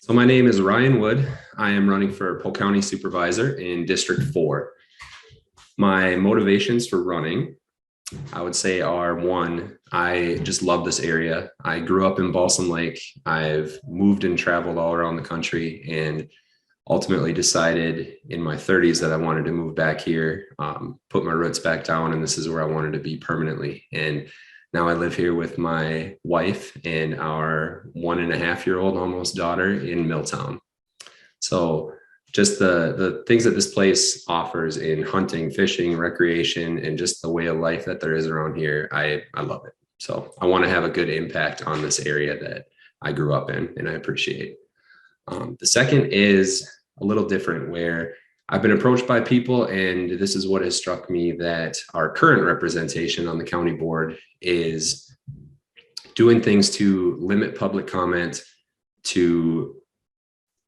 So my name is Ryan Wood. I am running for Polk County Supervisor in District 4. My motivations for running, I would say, are one, I just love this area. I grew up in Balsam Lake. I've moved and traveled all around the country and ultimately decided in my 30s that I wanted to move back here, put my roots back down, and this is where I wanted to be permanently. And now I live here with my wife and our 1.5-year-old almost daughter in Milltown. So just the things that this place offers in hunting, fishing, recreation, and just the way of life that there is around here, I love it. So I want to have a good impact on this area that I grew up in and I appreciate. The second is a little different, where I've been approached by people, and this is what has struck me, that our current representation on the county board is doing things to limit public comment, to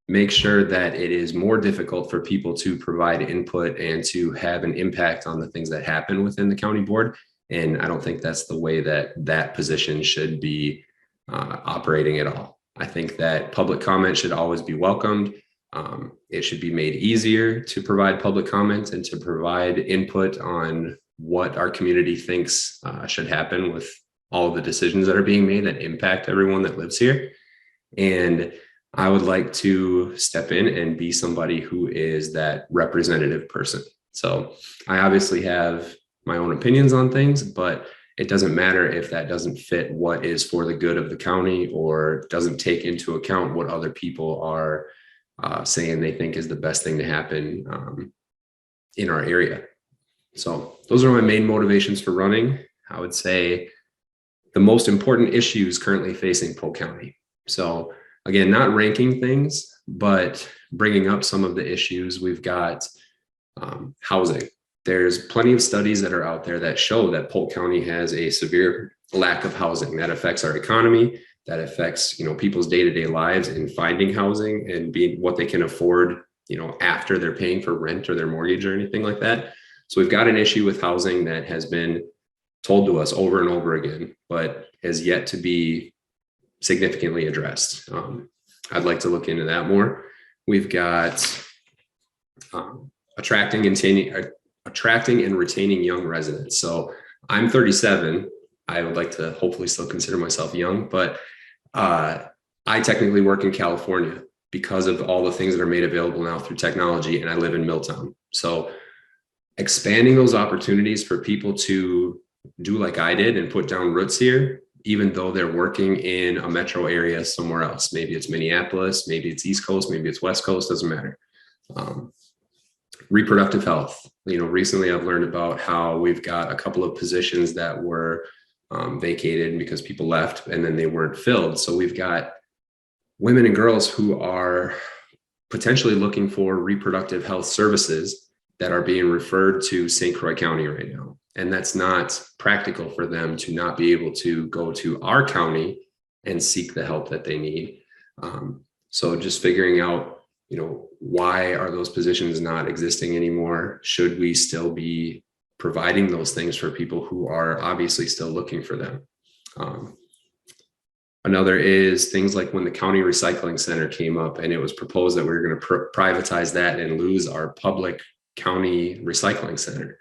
make sure that it is more difficult for people to provide input and to have an impact on the things that happen within the county board. And I don't think that's the way that that position should be operating at all. I think that public comment should always be welcomed. It should be made easier to provide public comment and to provide input on what our community thinks should happen with all of the decisions that are being made that impact everyone that lives here. And I would like to step in and be somebody who is that representative person. So I obviously have my own opinions on things, but it doesn't matter if that doesn't fit what is for the good of the county or doesn't take into account what other people are saying they think is the best thing to happen in our area. So those are my main motivations for running. I would say the most important issues currently facing Polk County. So again, not ranking things, but bringing up some of the issues. We've got housing. There's plenty of studies that are out there that show that Polk County has a severe lack of housing that affects our economy, that affects, people's day-to-day lives in finding housing and being what they can afford, after they're paying for rent or their mortgage or anything like that. So we've got an issue with housing that has been told to us over and over again, but has yet to be significantly addressed. I'd like to look into that more. We've got attracting and retaining young residents. So I'm 37. I would like to hopefully still consider myself young, but I technically work in California because of all the things that are made available now through technology, and I live in Milltown. So expanding those opportunities for people to do like I did and put down roots here, even though they're working in a metro area somewhere else. Maybe it's Minneapolis, maybe it's East Coast, maybe it's West Coast, doesn't matter. Reproductive health. Recently I've learned about how we've got a couple of positions that were vacated because people left and then they weren't filled. So we've got women and girls who are potentially looking for reproductive health services that are being referred to St. Croix County right now. And that's not practical for them to not be able to go to our county and seek the help that they need. So just figuring out, why are those positions not existing anymore? Should we still be providing those things for people who are obviously still looking for them? Another is things like when the county recycling center came up and it was proposed that we were going to privatize that and lose our public county recycling center.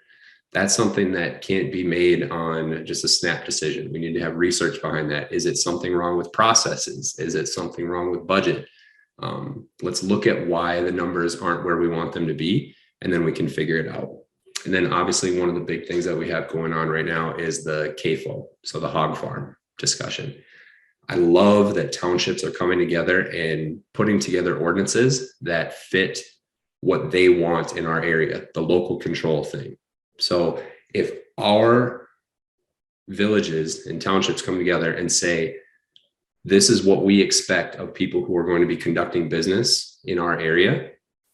That's something that can't be made on just a snap decision. We need to have research behind that. Is it something wrong with processes? Is it something wrong with budget? Let's look at why the numbers aren't where we want them to be, and then we can figure it out. And then obviously one of the big things that we have going on right now is the CAFO, so the hog farm discussion. I love that townships are coming together and putting together ordinances that fit what they want in our area, the local control thing. So if our villages and townships come together and say, this is what we expect of people who are going to be conducting business in our area,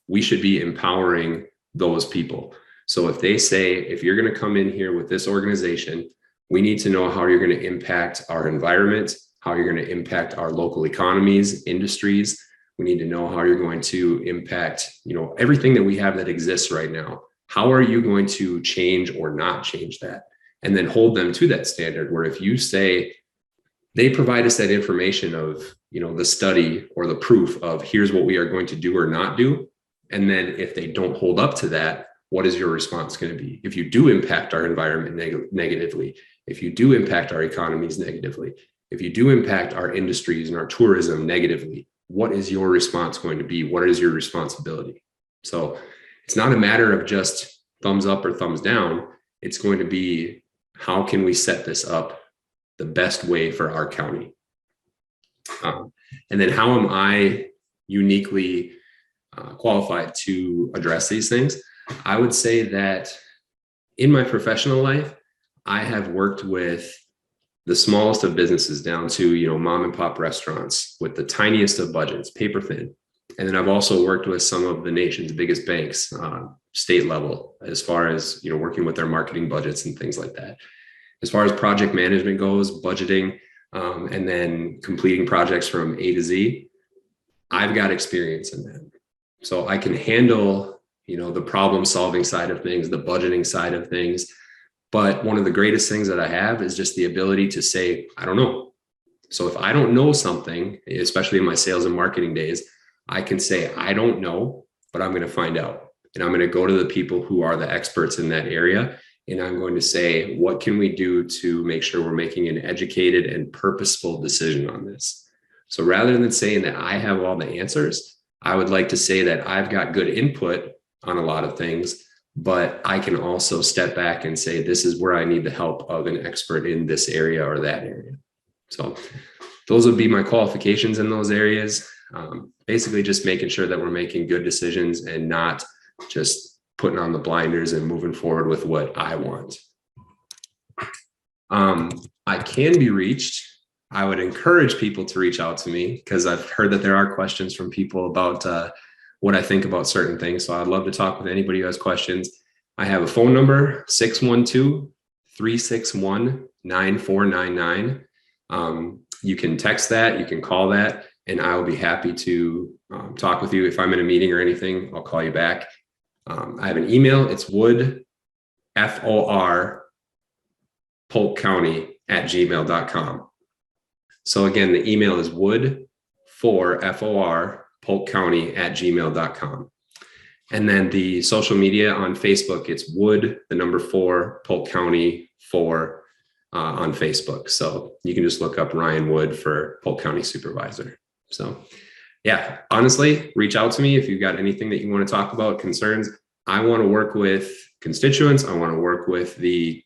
we should be empowering those people. So if they say, if you're going to come in here with this organization, we need to know how you're going to impact our environment, how you're going to impact our local economies, industries. We need to know how you're going to impact, everything that we have that exists right now. How are you going to change or not change that? And then hold them to that standard, where if you say, they provide us that information of, the study or the proof of here's what we are going to do or not do. And then if they don't hold up to that, what is your response going to be? If you do impact our environment negatively, if you do impact our economies negatively, if you do impact our industries and our tourism negatively, what is your response going to be? What is your responsibility? So it's not a matter of just thumbs up or thumbs down. It's going to be, how can we set this up the best way for our county? And then how am I uniquely qualified to address these things? I would say that in my professional life, I have worked with the smallest of businesses down to, mom and pop restaurants with the tiniest of budgets, paper thin. And then I've also worked with some of the nation's biggest banks, state level, as far as, working with their marketing budgets and things like that. As far as project management goes, budgeting, and then completing projects from A to Z, I've got experience in that. So I can handle, the problem solving side of things, the budgeting side of things. But one of the greatest things that I have is just the ability to say, I don't know. So if I don't know something, especially in my sales and marketing days, I can say, I don't know, but I'm going to find out. And I'm going to go to the people who are the experts in that area. And I'm going to say, what can we do to make sure we're making an educated and purposeful decision on this? So rather than saying that I have all the answers, I would like to say that I've got good input on a lot of things, but I can also step back and say, this is where I need the help of an expert in this area or that area. So those would be my qualifications in those areas. Basically just making sure that we're making good decisions and not just putting on the blinders and moving forward with what I want. I can be reached. I would encourage people to reach out to me because I've heard that there are questions from people about what I think about certain things. So I'd love to talk with anybody who has questions. I have a phone number, 612-361-9499. You can text that, you can call that, and I will be happy to talk with you. If I'm in a meeting or anything, I'll call you back. I have an email. It's wood, FOR, Polk County @gmail.com. So again, the email is wood for FOR, Polk County @gmail.com. And then the social media on Facebook, it's wood, 4, Polk County 4 on Facebook. So you can just look up Ryan Wood for Polk County Supervisor. So yeah, honestly, reach out to me if you've got anything that you want to talk about, concerns. I want to work with constituents. I want to work with the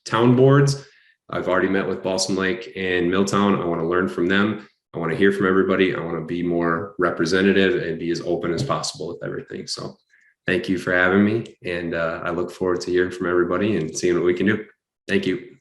town boards. I've already met with Balsam Lake and Milltown. I want to learn from them. I want to hear from everybody. I want to be more representative and be as open as possible with everything. So thank you for having me. And I look forward to hearing from everybody and seeing what we can do. Thank you.